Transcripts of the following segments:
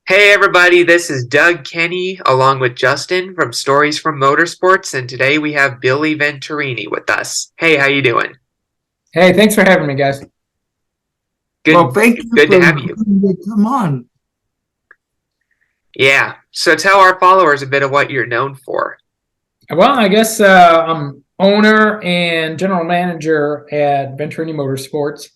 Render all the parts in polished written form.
Hey everybody, this is Doug Kenny along with Justin from Stories from Motorsports, and today we have Billy Venturini with us. Hey, how you doing? Hey, thanks for having me, guys. Well, Good thank you good to for have you. letting me come on. Yeah. So tell our followers a bit of what you're known for. Well, I guess I'm owner and general manager at Venturini Motorsports,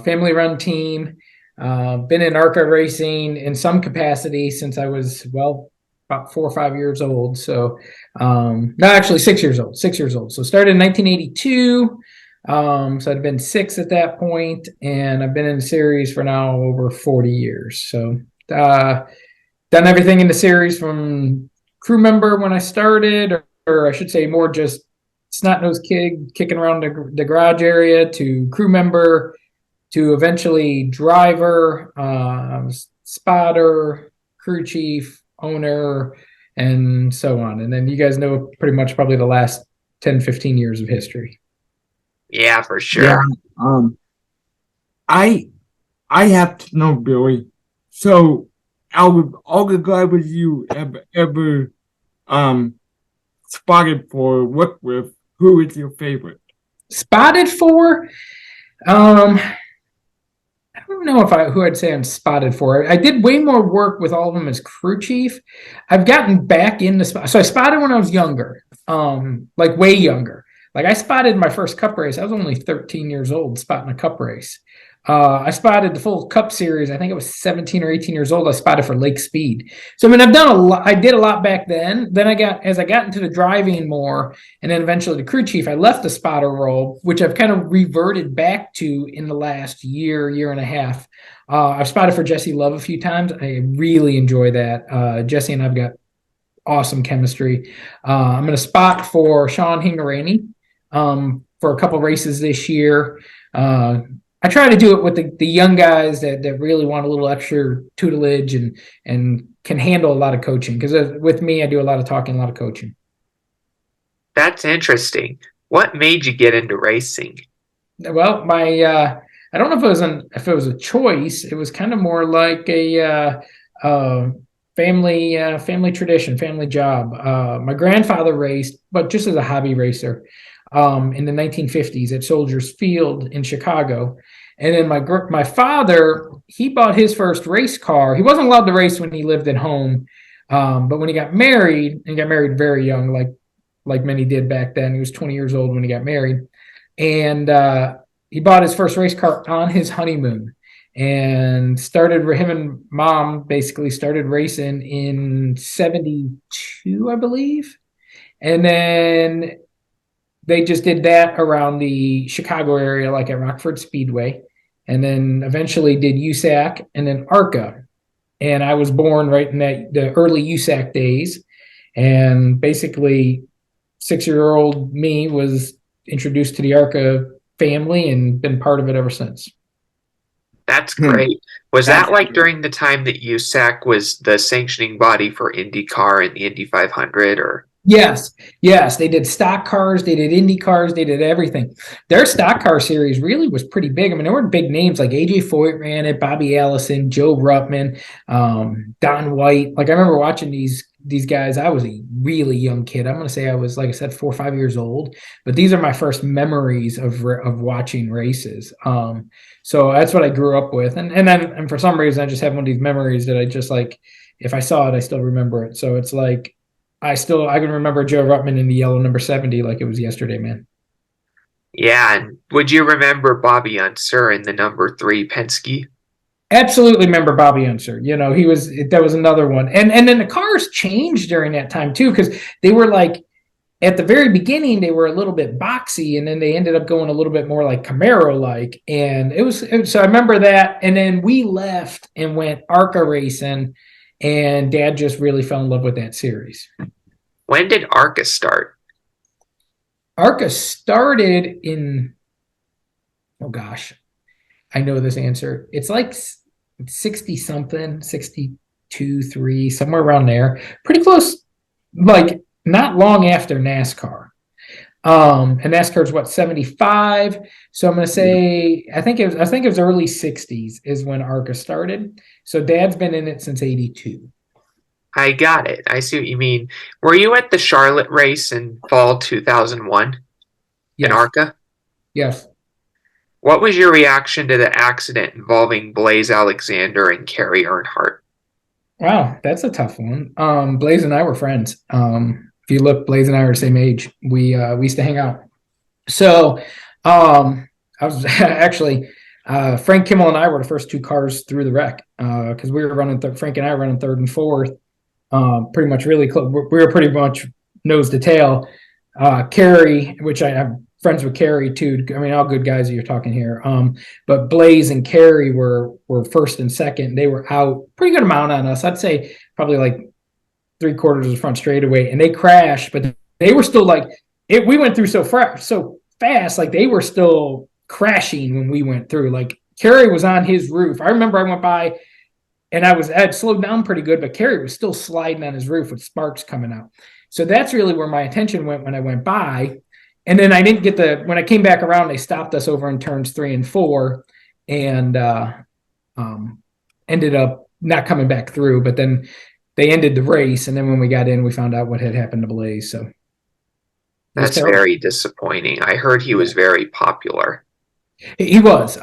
family-run team. Been in ARCA racing in some capacity since I was, well, about 4 or 5 years old. So, no, actually 6 years old. 6 years old. So started in 1982. So I'd been six at that point, and I've been in the series for now over 40 years. So, uh, done everything in the series from crew member when I started, or I should say more just snot-nosed kid kicking around the garage area to crew member to eventually driver, spotter, crew chief, owner, and so on. And then you guys know pretty much probably the last 10, 15 years of history. Yeah, for Yeah, sure. um, I I have to know Billy. So, out of all the drivers you ever um spotted for work with, who is your favorite? Spotted for, um, I don't know if I who I'd say I'm spotted for. I did way more work with all of them as crew chief. I've gotten back into so I spotted when I was younger, like way younger. Like I spotted my first cup race. I was only 13 years old spotting a cup race. I spotted the full cup series. I think I was 17 or 18 years old. I spotted for Lake Speed. So I mean, I've done a lot. I did a lot back then. Then as I got into the driving more, and then eventually the crew chief, I left the spotter role, which I've kind of reverted back to in the last year and a half. I've spotted for Jesse Love a few times. I really enjoy that. Jesse and I've got awesome chemistry. I'm going to spot for Sean Hingarani for a couple races this year. I try to do it with the young guys that really want a little extra tutelage and can handle a lot of coaching. Because with me, I do a lot of talking, a lot of coaching. That's interesting. What made you get into racing? Well, my I don't know if it was a choice. It was kind of more like a uh, family tradition, family job. My grandfather raced, but just as a hobby racer, in the 1950s at Soldiers Field in Chicago. And then my father, he bought his first race car. He wasn't allowed to race when he lived at home, but when he got married and got married very young, like many did back then, he was 20 years old when he got married, and he bought his first race car on his honeymoon and started him and mom basically started racing in 72, I believe. And then they just did that around the Chicago area, like at Rockford Speedway, and then eventually did USAC and then ARCA. And I was born right in the early USAC days, and basically 6 year old me was introduced to the ARCA family and been part of it ever since. That's Hmm, great. Was that's that like during the time that USAC was the sanctioning body for IndyCar and the Indy 500 or Yes, yes, they did stock cars, they did Indy cars, they did everything. Their stock car series really was pretty big. I mean, there were big names like AJ Foyt ran it, Bobby Allison, Joe Ruttman, Don White. Like I remember watching these guys. I was a really young kid. I'm going to say I was, like I said, 4 or 5 years old. But these are my first memories of watching races. So that's what I grew up with, and for some reason I just have one of these memories that I just like. If I saw it, I still remember it. So it's like I can remember Joe Ruttman in the yellow number 70 like it was yesterday, man. yeah, and would you remember Bobby Unser in the number 3 Penske? Absolutely remember Bobby Unser. You know, that was another one. And then the cars changed during that time too, because they were like at the very beginning they were a little bit boxy, and then they ended up going a little bit more like Camaro like. And so I remember that. And then we left and went ARCA racing, and Dad just really fell in love with that series. When did ARCA start? ARCA started in, oh gosh, I know this answer. It's like 60 something, 62, 3, somewhere around there. Pretty close, like not long after NASCAR. And NASCAR is what, 75. So I'm going to say I think it was early 60s is when ARCA started. So Dad's been in it since 82. I got it. I see what you mean. Were you at the Charlotte race in fall 2001 in Yes. ARCA? Yes. What was your reaction to the accident involving Blaise Alexander and Carrie Earnhardt? Wow, that's a tough one. Blaise and I were friends. If you look, Blaise and I are the same age. We used to hang out. So I was actually Frank Kimmel and I were the first two cars through the wreck because we were running. Frank and I were running third and fourth. Pretty much really close. We were pretty much nose to tail. Carrie, which I am friends with Carrie too. I mean, all good guys that you're talking here. But Blaise and Carrie were first and second. They were out pretty good amount on us. I'd say probably like 3/4 of the front straightaway, and they crashed, but they were still like it. We went through so fast, like they were still crashing when we went through. Like Carrie was on his roof. I remember I went by and I'd slowed down pretty good, but Carrie was still sliding on his roof with sparks coming out. So that's really where my attention went when I went by. And then I didn't get when I came back around, they stopped us over in turns 3 and 4 and ended up not coming back through. But then they ended the race. And then when we got in, we found out what had happened to Blaise. So That's very disappointing. I heard he was very popular. He was.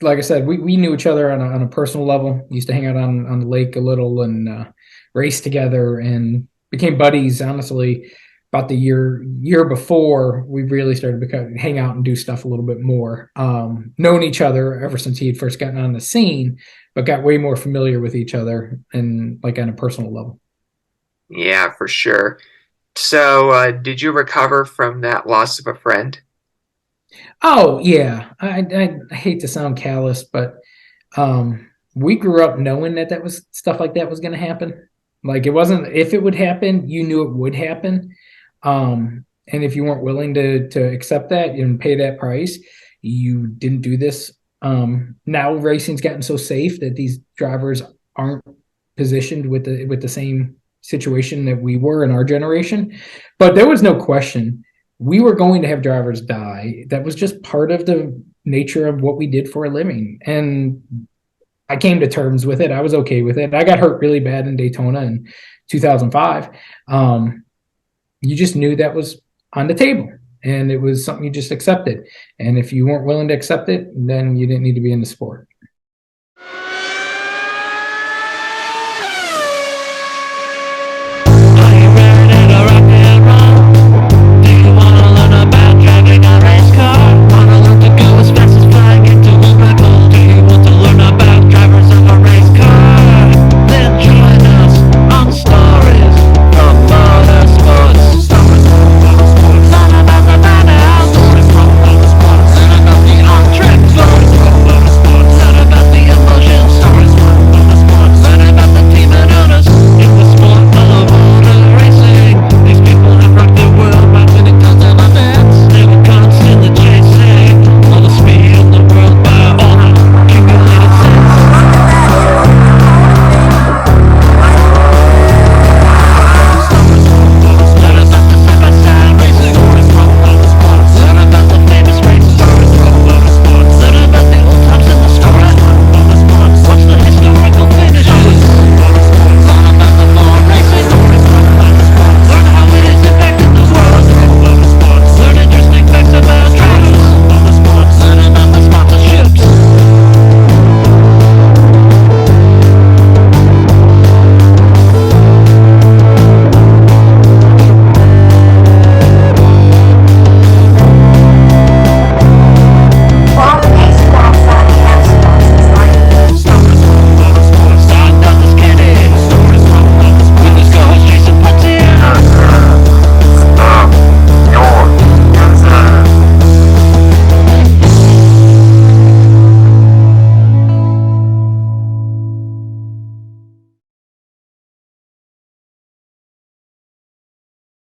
Like I said, we knew each other on a personal level. Used to hang out on the lake a little and race together and became buddies, honestly, about the year before we really started to hang out and do stuff a little bit more. Known each other ever since he had first gotten on the scene, but got way more familiar with each other and like on a personal level. Yeah, for sure. So, did you recover from that loss of a friend? Oh yeah, I hate to sound callous, but we grew up knowing that was stuff like that was going to happen. Like it wasn't if it would happen, you knew it would happen. And if you weren't willing to accept that and pay that price, you didn't do this. Now racing's gotten so safe that these drivers aren't positioned with the same situation that we were in our generation. But there was no question we were going to have drivers die. That was just part of the nature of what we did for a living. And I came to terms with it. I was okay with it. I got hurt really bad in Daytona in 2005. You just knew that was on the table and it was something you just accepted. And if you weren't willing to accept it, then you didn't need to be in the sport.